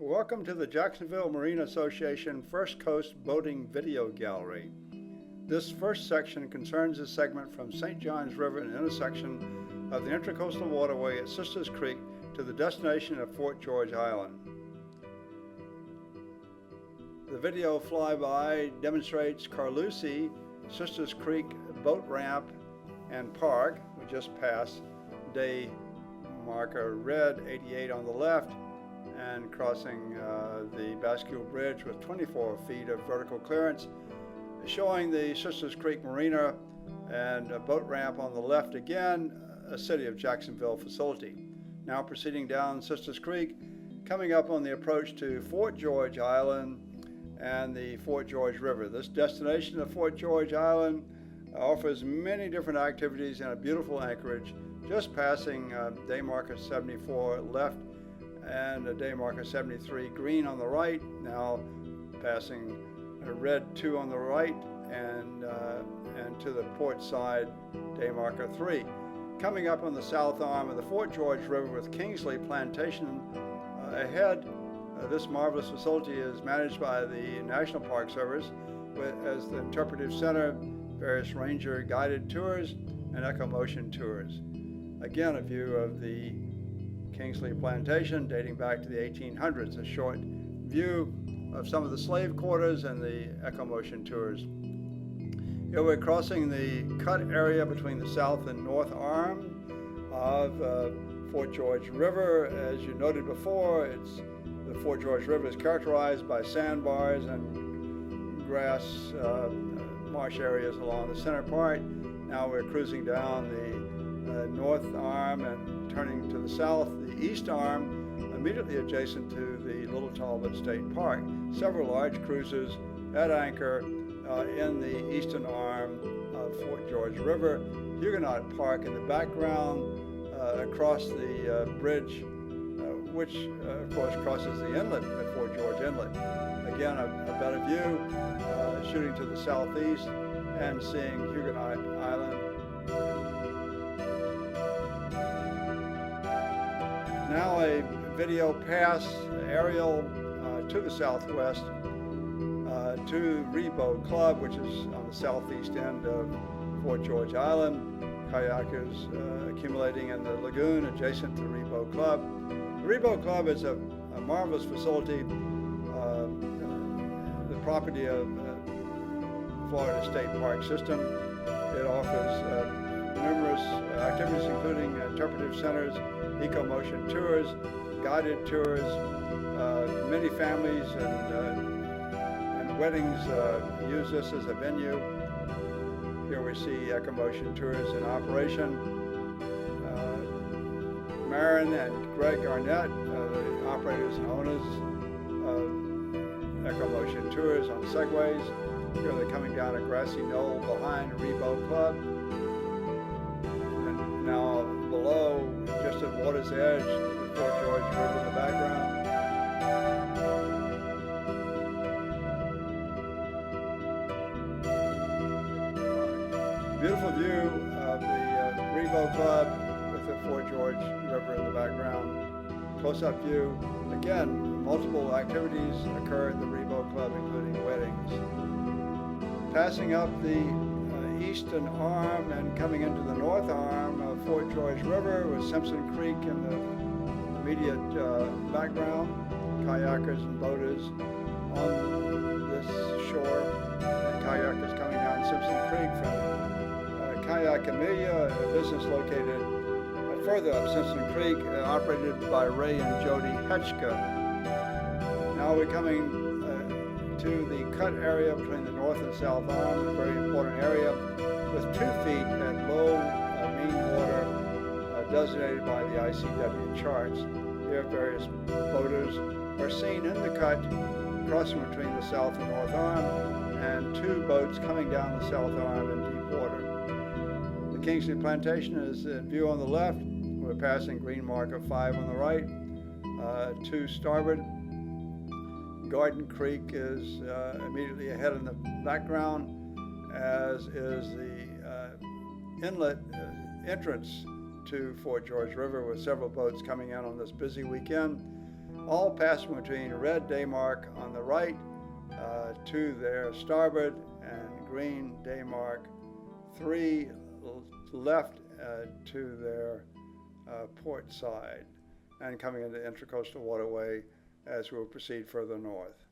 Welcome to the Jacksonville Marine Association First Coast Boating Video Gallery. This first section concerns a segment from St. Johns River and intersection of the Intracoastal Waterway at Sisters Creek to the destination of Fort George Island. The video flyby demonstrates Carlucci, Sisters Creek Boat Ramp and Park. We just passed day marker red 88 on the left and crossing the Bascule Bridge with 24 feet of vertical clearance, showing the Sisters Creek Marina and a boat ramp on the left again, a City of Jacksonville facility. Now proceeding down Sisters Creek, coming up on the approach to Fort George Island and the Fort George River. This destination of Fort George Island offers many different activities and a beautiful anchorage, just passing day marker 74 left and a day marker 73 green on the right, now passing a red 2 on the right and to the port side day marker 3. Coming up on the south arm of the Fort George River with Kingsley Plantation ahead. This marvelous facility is managed by the National Park Service as the interpretive center, various ranger guided tours and eco-motion tours. Again, a view of the Kingsley Plantation dating back to the 1800s, a short view of some of the slave quarters and the eco-motion tours. Here we're crossing the cut area between the south and north arm of Fort George River. As you noted before, the Fort George River is characterized by sandbars and grass marsh areas along the center part. Now we're cruising down the north arm and turning to the south, the east arm, immediately adjacent to the Little Talbot State Park. Several large cruisers at anchor in the eastern arm of Fort George River. Huguenot Park in the background across the bridge, which of course crosses the inlet at Fort George Inlet. Again, a better view, shooting to the southeast and seeing Huguenot Island. Now a video pass aerial to the southwest to Rebow Club, which is on the southeast end of Fort George Island. Kayakers accumulating in the lagoon adjacent to Rebow Club. The Rebow Club is a marvelous facility, the property of Florida State Park System. It offers numerous activities including interpretive centers, eco-motion tours, guided tours. Many families and weddings use this as a venue. Here we see eco-motion tours in operation. Marin and Greg Arnett, the operators and owners of eco-motion tours on segways. Here they're coming down a grassy knoll behind Rebow Club. And now below, just at water's edge, the Fort George River in the background. Beautiful view of the Rebow Club with the Fort George River in the background. Close-up view. Again, multiple activities occur at the Rebow Club, including weddings. Passing up the eastern arm and coming into the north arm of Fort George River with Simpson Creek in the immediate background. Kayakers and boaters on this shore. And kayakers coming down Simpson Creek from Kayak Amelia, a business located further up Simpson Creek, operated by Ray and Jody Hetchka. Now we're coming to the cut area between the north and south arm, a very important area with 2 feet at low mean water designated by the ICW charts. Here various boaters are seen in the cut crossing between the south and north arm, and 2 boats coming down the south arm in deep water. The Kingsley Plantation is in view on the left. We're passing green marker 5 on the right, to starboard. Garden Creek is immediately ahead in the background, as is the inlet entrance to Fort George River, with several boats coming in on this busy weekend. all passing between red Daymark on the right to their starboard and green Daymark 3 left to their port side, and coming into the Intracoastal Waterway as we'll proceed further north.